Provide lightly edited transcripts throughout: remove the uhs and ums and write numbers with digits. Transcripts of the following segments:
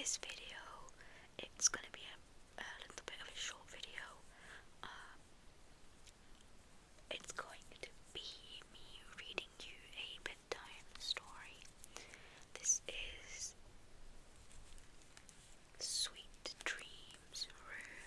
this video, it's going to be a little bit of a short video. It's going to be me reading you a bedtime story. This is Sweet Dreams Room.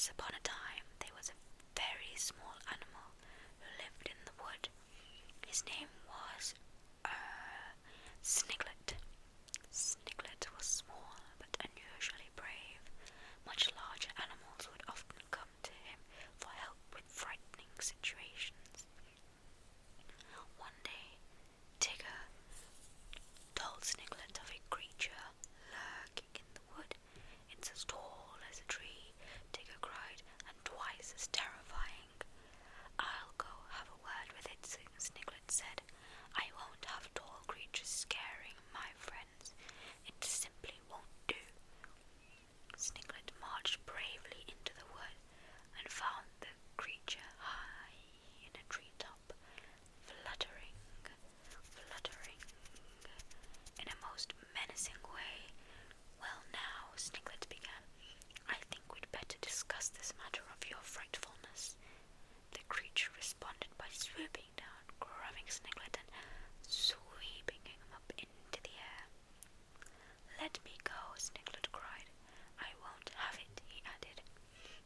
Once upon a time, there was a very small animal who lived in the wood. His name was Sniglet. Sniglet was small but unusually brave. Much larger animals would often come to him for help with frightening situations. One day, Tigger told Sniglet of a creature lurking in the wood. "It's as tall as a tree," Tigger cried, "and twice as terrifying." "I'll go have a word with it," Sniglet said. "I won't have tall creatures scaring my friends. It simply won't do." Sniglet marched bravely into the wood and found the creature high in a treetop, fluttering in a most menacing way. "Well now," Sniglet began, "I think we'd better discuss this matter of your frightfulness." The creature responded by swooping down, grabbing Sniglet and sweeping him up into the air. "Let me go," Sniglet cried. "I won't have it," he added,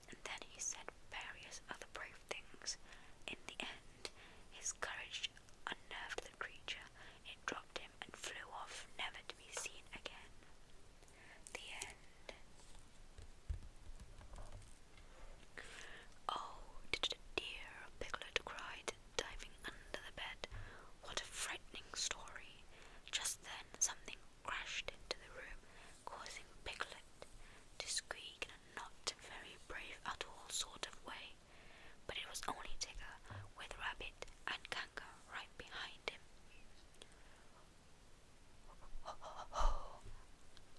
and then he said various other brave things. In the end, his courage unnerved the creature. It dropped him and flew off, never to be seen again. The end. "Oh, dear," Piglet cried, diving under the bed. "What a frightening story." Just then something crashed into the room, causing Piglet to squeak in a not very brave at all sort of way. But it was only Tigger, with Rabbit and Kanga right behind him.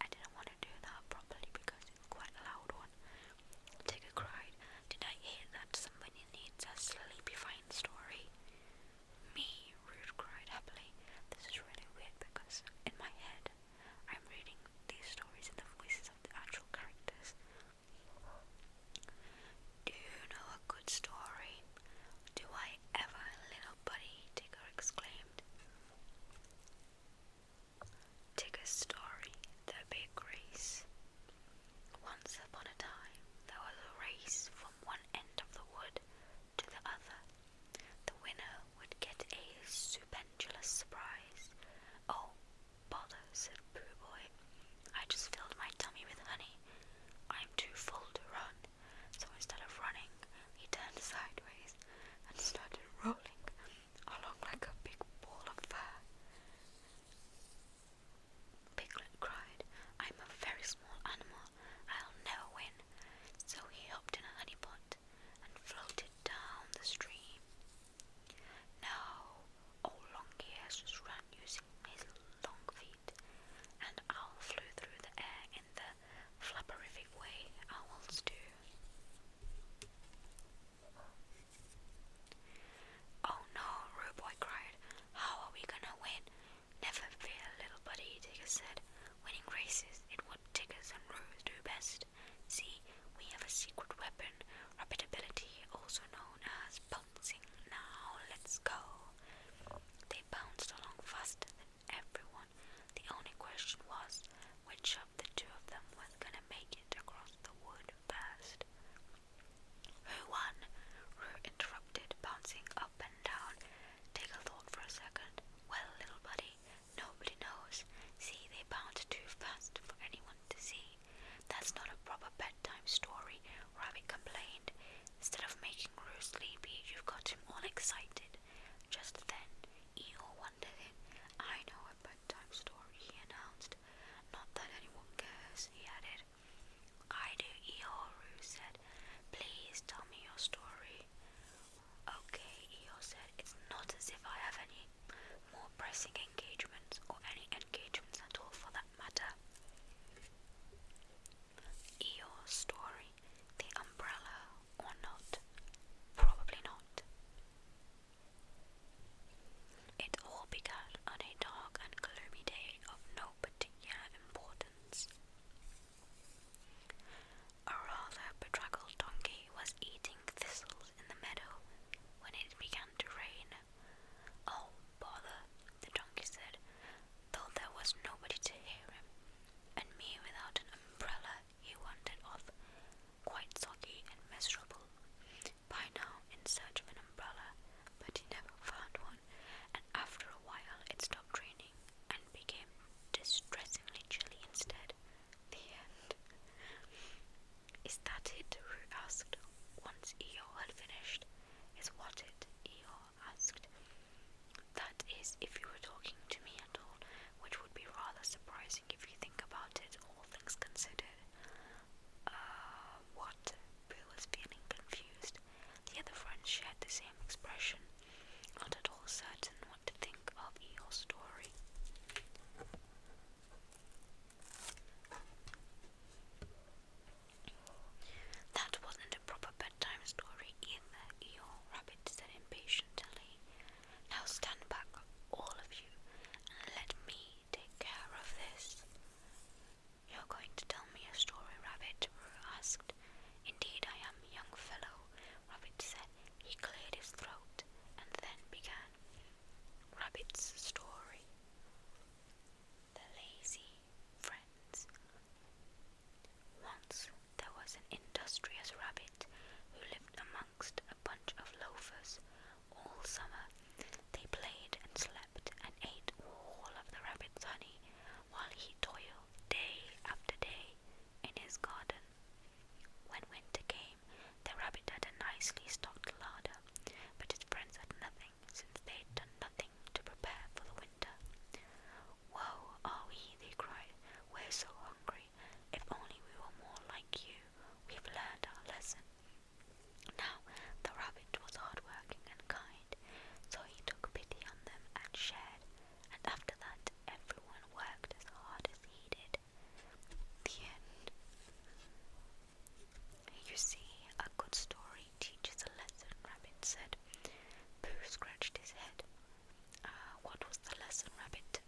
I didn't want to do that properly because it's quite a loud one. Tigger cried, "Did I hear that somebody needs a sleepy fine story?" "Me," Rude cried happily. "This is really weird because in my head I'm reading these stories in the voices of the actual characters." "Do you know a good story? Do I ever, little buddy?" Tigger exclaimed. Tigger's story, The Big Race. Once upon a time, there was a race from one end of the wood to the other. The winner would get a stupendous surprise. "Oh, bother," said Pooh Boy. "I just filled my tummy with honey. I'm too full to run." So instead of running, he turned sideways and started rolling along like a big ball of fur. Piglet cried, "I'm a very small animal. I'll never win." So he hopped in a honey pot and floated down the stream. Now, old Longears just ran using his long feet, and Owl flew through the air in the flapperific way owls do. "Oh no," Rude Boy cried. "How are we gonna win?" "Never fear, little buddy," Tigger said. "Winning races is what Tiggers and Roos do best. See, we have a secret weapon, rapid ability, also known as bouncing. Now let's go." They bounced along faster than everyone. The only question was which of the two of them was gonna make it across the wood first. "Who won?" Roo interrupted, bouncing up and down. Tigger thought for a second. "Well, little buddy, nobody knows. See, they bounced too fast for anyone to see." "That's not a proper bedtime story," Rabbit complained. "Instead of making Roo sleepy, you've got him all excited." Just then, Eeyore wandered in. "I know a bedtime story," he announced. "Not that anyone cares," he added. "I do, Eeyore," Roo said. "Please tell me your story." "Okay," Eeyore said. "It's not as if I have any more pressing engagements, or any engagements at all for that matter." Eeyore's story, The Umbrella or Not. Probably not. It all began on a dark and gloomy day of no particular importance. Is that it? Roo asked, once Eeyore had finished. Is what it? Eeyore asked. That is, if you were talking to me at all, which would be rather surprising if you think about it, all things considered. What? Bill was feeling confused. The other friends shared the same expression, not at all certain what to think of Eeyore's story. That wasn't a proper bedtime story either, Eeyore Rabbit said impatiently. Now stand back, all of you, and let me take care of this. You're going to tell me a story, Rabbit? Roo asked. Indeed I am, young fellow, Rabbit said. He cleared his throat and then began. Rabbit's story. The Lazy Friends. Once there was an industrious rabbit who lived amongst a bunch of loafers. All summer they played and slept and ate all of the rabbit's honey while he toiled day after day in his garden. When winter came, the rabbit had a nicely stocked larder, but his friends had nothing, since they had done nothing to prepare for the winter. Woe are we, they cried. We're so hungry. If only we were more like you. We've learned our lesson. Now, the rabbit was hard-working and kind, so he took pity on them and shared, and after that everyone worked as hard as he did. The end. You see, a good story teaches a lesson, Rabbit said. Pooh scratched his head. What was the lesson, Rabbit?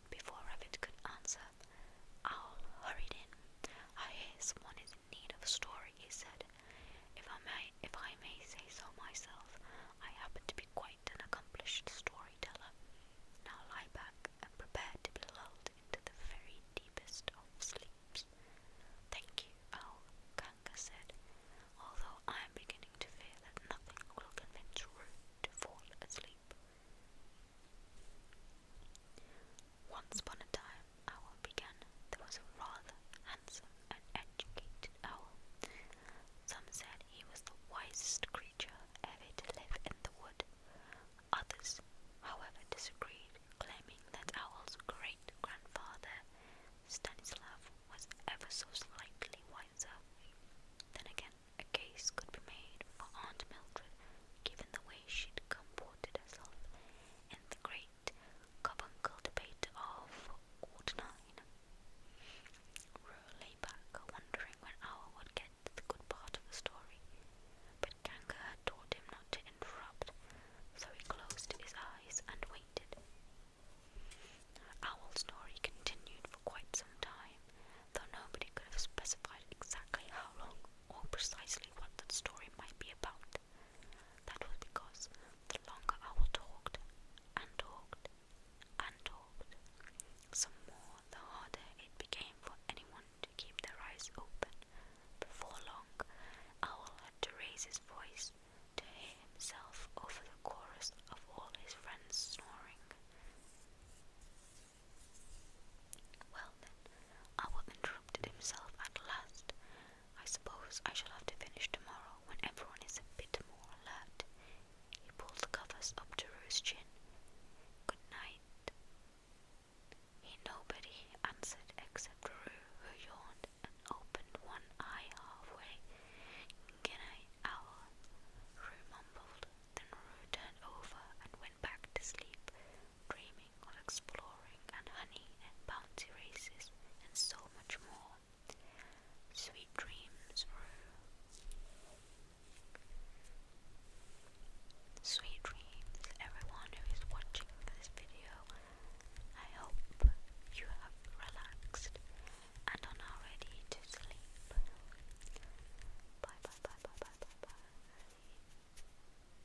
Before Rabbit could answer, Owl hurried in. I hear someone is in need of a story, he said. If I may say so myself, I happen to be quite an accomplished storyteller. Now lie back and prepare to be lulled into the very deepest of sleeps. Thank you, Owl, Kanga said, although I am beginning to fear that nothing will convince Roo to fall asleep. Once upon a time, Owl began, there was a rather handsome and educated owl. Some said he was the wisest creature ever to live in the wood. Others, however, disagreed, claiming that Owl's great-grandfather, Stanislav, was ever so slightly wiser. Then again, a case could be made for Aunt Mildred, given the way she'd comported herself in the great carbuncle debate of '09. Roo lay back, wondering when Owl would get to the good part of the story, but Kanga had taught him not to interrupt, so he closed his eyes and waited. Owl's story continued for quite some time, though nobody could have specified exactly how long or precisely what that story might be about. That was because the longer Owl talked, and talked, and talked, some more the harder it became for anyone to keep their eyes open. Before long, Owl had to raise his voice to hear himself over the chorus of all his friends snoring. Well then, Owl interrupted himself at last. I suppose I shall